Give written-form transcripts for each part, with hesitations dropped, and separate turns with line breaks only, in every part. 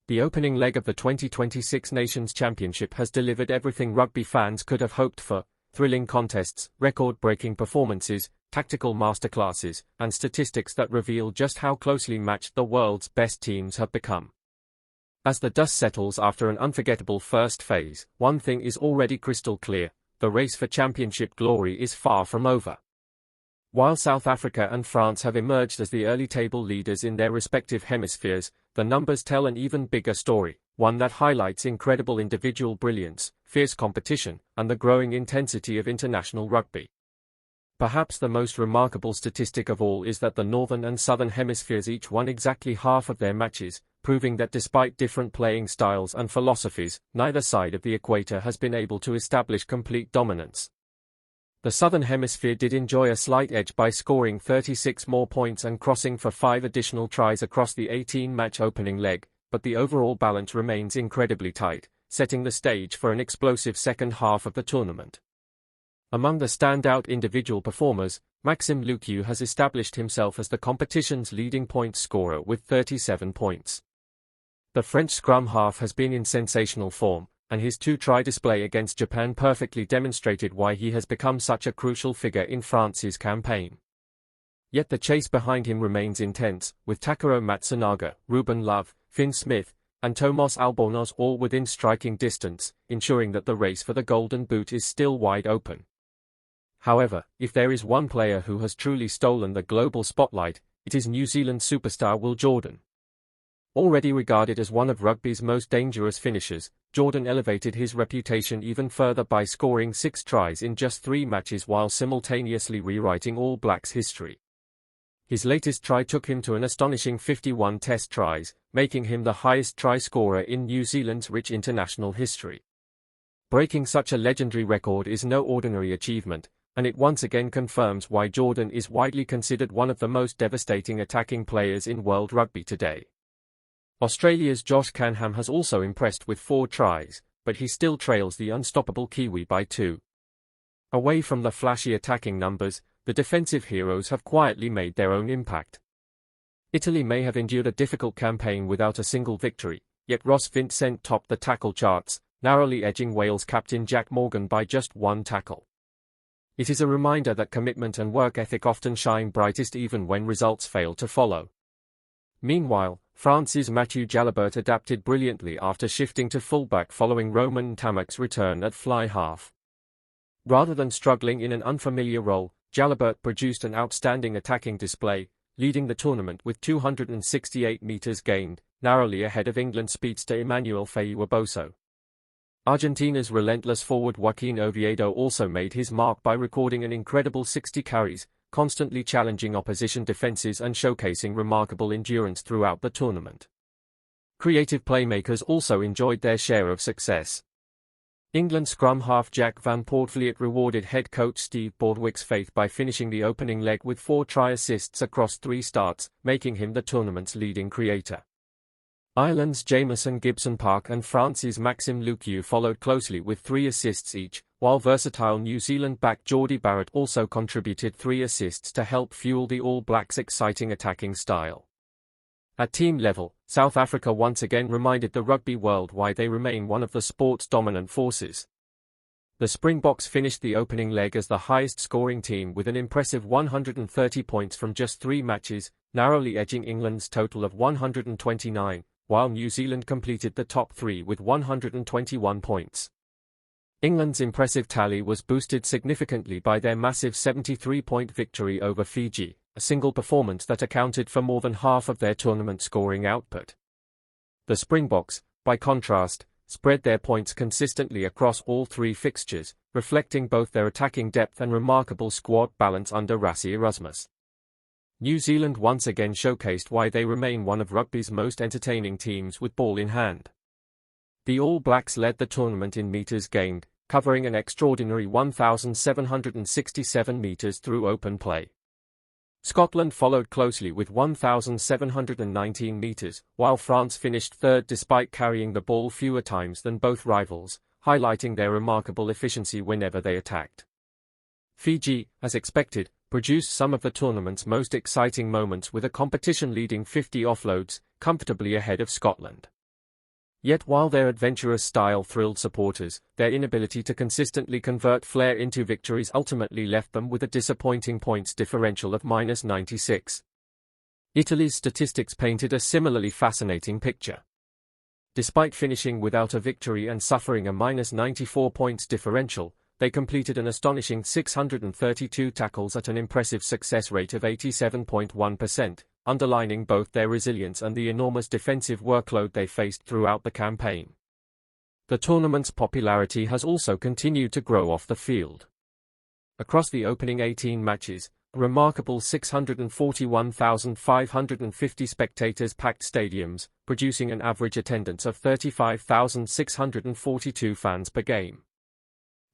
The opening leg of the 2026 Nations Championship has delivered everything rugby fans could have hoped for: thrilling contests, record-breaking performances, tactical masterclasses, and statistics that reveal just how closely matched the world's best teams have become. As the dust settles after an unforgettable first phase, one thing is already crystal clear: the race for championship glory is far from over. While South Africa and France have emerged as the early table leaders in their respective hemispheres, the numbers tell an even bigger story, one that highlights incredible individual brilliance, fierce competition, and the growing intensity of international rugby. Perhaps the most remarkable statistic of all is that the Northern and Southern hemispheres each won exactly half of their matches, proving that despite different playing styles and philosophies, neither side of the equator has been able to establish complete dominance. The Southern Hemisphere did enjoy a slight edge by scoring 36 more points and crossing for 5 additional tries across the 18-match opening leg, but the overall balance remains incredibly tight, setting the stage for an explosive second half of the tournament. Among the standout individual performers, Maxime Lucu has established himself as the competition's leading point scorer with 37 points. The French scrum half has been in sensational form, and his two-try display against Japan perfectly demonstrated why he has become such a crucial figure in France's campaign. Yet the chase behind him remains intense, with Takaro Matsunaga, Ruben Love, Finn Smith, and Tomas Albornoz all within striking distance, ensuring that the race for the Golden Boot is still wide open. However, if there is one player who has truly stolen the global spotlight, it is New Zealand superstar Will Jordan. Already regarded as one of rugby's most dangerous finishers, Jordan elevated his reputation even further by scoring 6 tries in just 3 matches while simultaneously rewriting All Blacks history. His latest try took him to an astonishing 51 test tries, making him the highest try scorer in New Zealand's rich international history. Breaking such a legendary record is no ordinary achievement, and it once again confirms why Jordan is widely considered one of the most devastating attacking players in world rugby today. Australia's Josh Canham has also impressed with 4 tries, but he still trails the unstoppable Kiwi by 2. Away from the flashy attacking numbers, the defensive heroes have quietly made their own impact. Italy may have endured a difficult campaign without a single victory, yet Ross Vincent topped the tackle charts, narrowly edging Wales captain Jack Morgan by just 1 tackle. It is a reminder that commitment and work ethic often shine brightest even when results fail to follow. Meanwhile, France's Mathieu Jalibert adapted brilliantly after shifting to fullback following Romain Ntamak's return at fly half. Rather than struggling in an unfamiliar role, Jalibert produced an outstanding attacking display, leading the tournament with 268 meters gained, narrowly ahead of England speedster Emmanuel Feijuaboso. Argentina's relentless forward Joaquin Oviedo also made his mark by recording an incredible 60 carries, constantly challenging opposition defenses and showcasing remarkable endurance throughout the tournament. Creative playmakers also enjoyed their share of success. England scrum half Jack van Poortvliet rewarded head coach Steve Boardwick's faith by finishing the opening leg with 4 try assists across 3 starts, making him the tournament's leading creator. Ireland's Jamison Gibson-Park and France's Maxime Lucu followed closely with 3 assists each, while versatile New Zealand back Jordie Barrett also contributed 3 assists to help fuel the All Blacks' exciting attacking style. At team level, South Africa once again reminded the rugby world why they remain one of the sport's dominant forces. The Springboks finished the opening leg as the highest-scoring team with an impressive 130 points from just 3 matches, narrowly edging England's total of 129. While New Zealand completed the top 3 with 121 points. England's impressive tally was boosted significantly by their massive 73-point victory over Fiji, a single performance that accounted for more than half of their tournament scoring output. The Springboks, by contrast, spread their points consistently across all 3 fixtures, reflecting both their attacking depth and remarkable squad balance under Rassie Erasmus. New Zealand once again showcased why they remain one of rugby's most entertaining teams with ball in hand. The All Blacks led the tournament in meters gained, covering an extraordinary 1,767 meters through open play. Scotland followed closely with 1,719 meters, while France finished 3rd despite carrying the ball fewer times than both rivals, highlighting their remarkable efficiency whenever they attacked. Fiji, as expected, produced some of the tournament's most exciting moments with a competition-leading 50 offloads, comfortably ahead of Scotland. Yet while their adventurous style thrilled supporters, their inability to consistently convert flair into victories ultimately left them with a disappointing points differential of -96. Italy's statistics painted a similarly fascinating picture. Despite finishing without a victory and suffering a -94 points differential, they completed an astonishing 632 tackles at an impressive success rate of 87.1%, underlining both their resilience and the enormous defensive workload they faced throughout the campaign. The tournament's popularity has also continued to grow off the field. Across the opening 18 matches, a remarkable 641,550 spectators packed stadiums, producing an average attendance of 35,642 fans per game.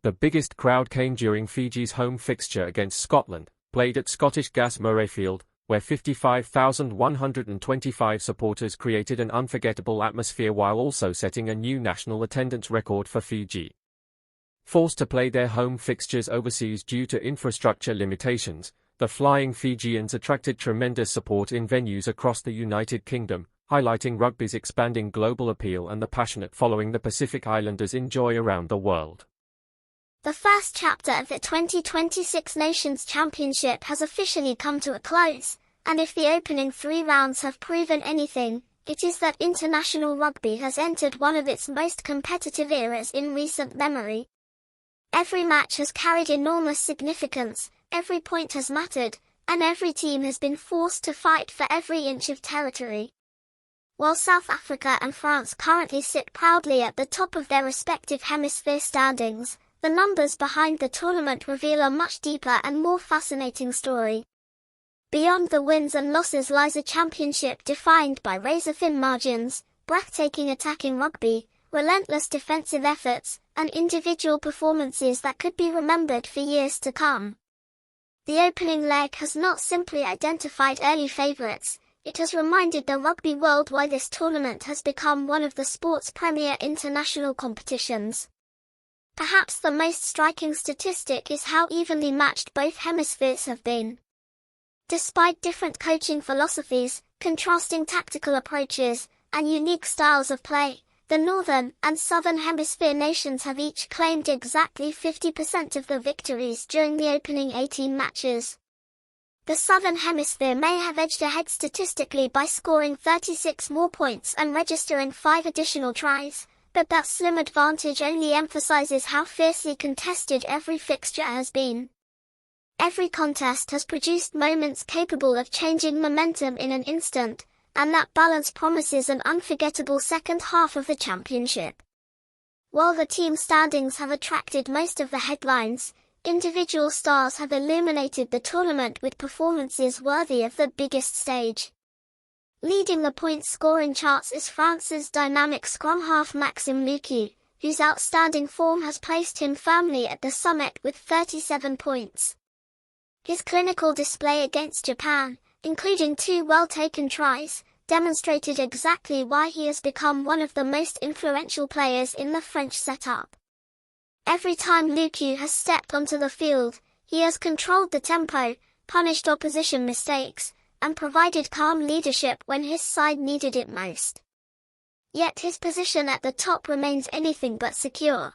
The biggest crowd came during Fiji's home fixture against Scotland, played at Scottish Gas Murrayfield, where 55,125 supporters created an unforgettable atmosphere while also setting a new national attendance record for Fiji. Forced to play their home fixtures overseas due to infrastructure limitations, the Flying Fijians attracted tremendous support in venues across the United Kingdom, highlighting rugby's expanding global appeal and the passionate following the Pacific Islanders enjoy around the world.
The first chapter of the 2026 Nations Championship has officially come to a close, and if the opening 3 rounds have proven anything, it is that international rugby has entered one of its most competitive eras in recent memory. Every match has carried enormous significance, every point has mattered, and every team has been forced to fight for every inch of territory. While South Africa and France currently sit proudly at the top of their respective hemisphere standings, the numbers behind the tournament reveal a much deeper and more fascinating story. Beyond the wins and losses lies a championship defined by razor-thin margins, breathtaking attacking rugby, relentless defensive efforts, and individual performances that could be remembered for years to come. The opening leg has not simply identified early favourites, it has reminded the rugby world why this tournament has become one of the sport's premier international competitions. Perhaps the most striking statistic is how evenly matched both hemispheres have been. Despite different coaching philosophies, contrasting tactical approaches, and unique styles of play, the Northern and Southern Hemisphere nations have each claimed exactly 50% of the victories during the opening 18 matches. The Southern Hemisphere may have edged ahead statistically by scoring 36 more points and registering 5 additional tries, but that slim advantage only emphasizes how fiercely contested every fixture has been. Every contest has produced moments capable of changing momentum in an instant, and that balance promises an unforgettable second half of the championship. While the team standings have attracted most of the headlines, individual stars have illuminated the tournament with performances worthy of the biggest stage. Leading the point-scoring charts is France's dynamic scrum half Maxime Lucu, whose outstanding form has placed him firmly at the summit with 37 points. His clinical display against Japan, including 2 well-taken tries, demonstrated exactly why he has become one of the most influential players in the French setup. Every time Lucu has stepped onto the field, he has controlled the tempo, punished opposition mistakes, and provided calm leadership when his side needed it most. Yet his position at the top remains anything but secure.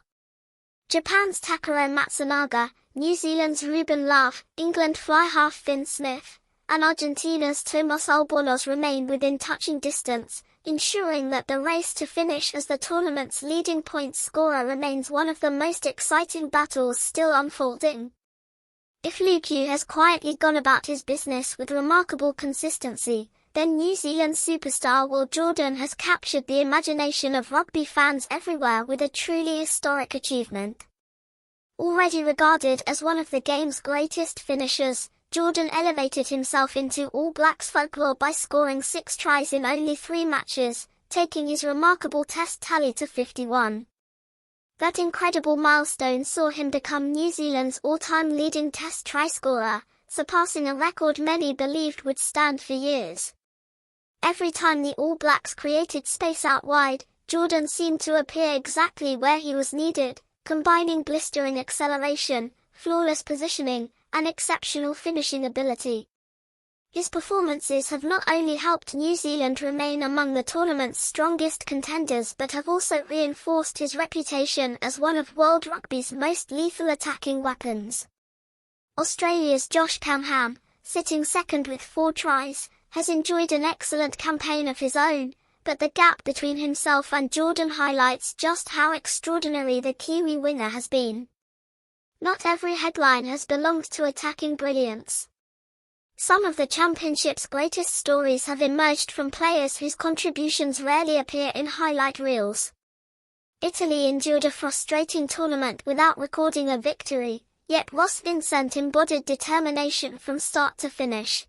Japan's Takaro Matsunaga, New Zealand's Ruben Love, England fly half Finn Smith, and Argentina's Tomas Albornoz remain within touching distance, ensuring that the race to finish as the tournament's leading points scorer remains one of the most exciting battles still unfolding. If Lucu has quietly gone about his business with remarkable consistency, then New Zealand superstar Will Jordan has captured the imagination of rugby fans everywhere with a truly historic achievement. Already regarded as one of the game's greatest finishers, Jordan elevated himself into All Blacks folklore by scoring 6 tries in only 3 matches, taking his remarkable test tally to 51. That incredible milestone saw him become New Zealand's all-time leading test try scorer, surpassing a record many believed would stand for years. Every time the All Blacks created space out wide, Jordan seemed to appear exactly where he was needed, combining blistering acceleration, flawless positioning, and exceptional finishing ability. His performances have not only helped New Zealand remain among the tournament's strongest contenders but have also reinforced his reputation as one of World Rugby's most lethal attacking weapons. Australia's Josh Camham, sitting second with 4 tries, has enjoyed an excellent campaign of his own, but the gap between himself and Jordan highlights just how extraordinary the Kiwi winger has been. Not every headline has belonged to attacking brilliance. Some of the championship's greatest stories have emerged from players whose contributions rarely appear in highlight reels. Italy endured a frustrating tournament without recording a victory, yet Ross Vincent embodied determination from start to finish.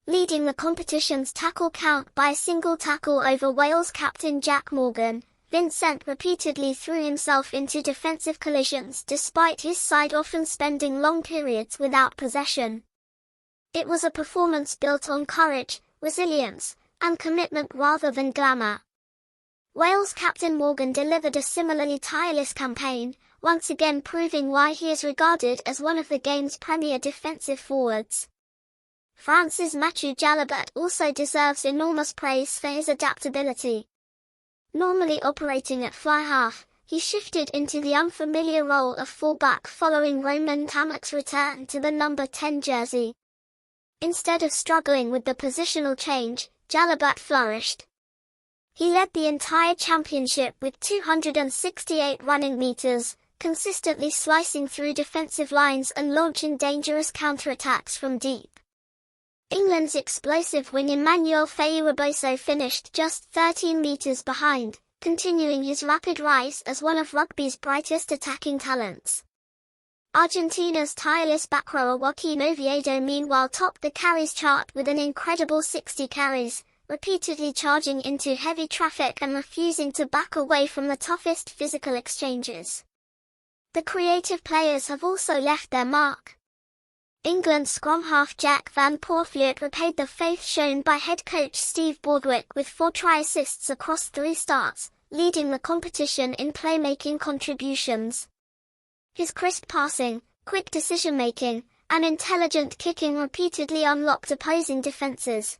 Leading the competition's tackle count by a single tackle over Wales captain Jack Morgan, Vincent repeatedly threw himself into defensive collisions despite his side often spending long periods without possession. It was a performance built on courage, resilience, and commitment rather than glamour. Wales captain Morgan delivered a similarly tireless campaign, once again proving why he is regarded as one of the game's premier defensive forwards. France's Mathieu Jalibert also deserves enormous praise for his adaptability. Normally operating at fly half, he shifted into the unfamiliar role of fullback following Romain Tamac's return to the number 10 jersey. Instead of struggling with the positional change, Jalibert flourished. He led the entire championship with 268 running meters, consistently slicing through defensive lines and launching dangerous counterattacks from deep. England's explosive wing Emmanuel Feijuiboso finished just 13 meters behind, continuing his rapid rise as one of rugby's brightest attacking talents. Argentina's tireless back rower Joaquin Oviedo meanwhile topped the carries chart with an incredible 60 carries, repeatedly charging into heavy traffic and refusing to back away from the toughest physical exchanges. The creative players have also left their mark. England scrum half Jack van Poortvliet repaid the faith shown by head coach Steve Borthwick with 4 try assists across 3 starts, leading the competition in playmaking contributions. His crisp passing, quick decision-making, and intelligent kicking repeatedly unlocked opposing defences.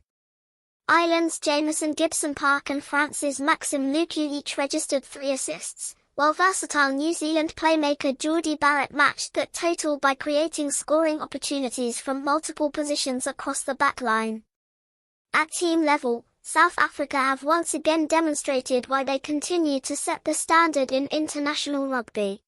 Ireland's Jamison Gibson-Park and France's Maxime Lucu each registered 3 assists, while versatile New Zealand playmaker Geordie Barrett matched that total by creating scoring opportunities from multiple positions across the back line. At team level, South Africa have once again demonstrated why they continue to set the standard in international rugby.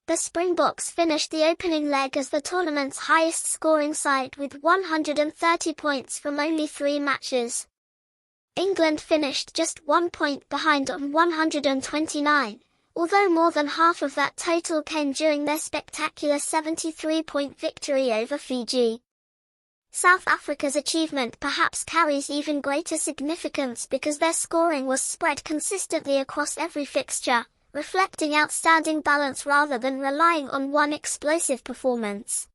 The Springboks finished the opening leg as the tournament's highest-scoring side with 130 points from only 3 matches. England finished just 1 point behind on 129, although more than half of that total came during their spectacular 73-point victory over Fiji. South Africa's achievement perhaps carries even greater significance because their scoring was spread consistently across every fixture, reflecting outstanding balance rather than relying on one explosive performance.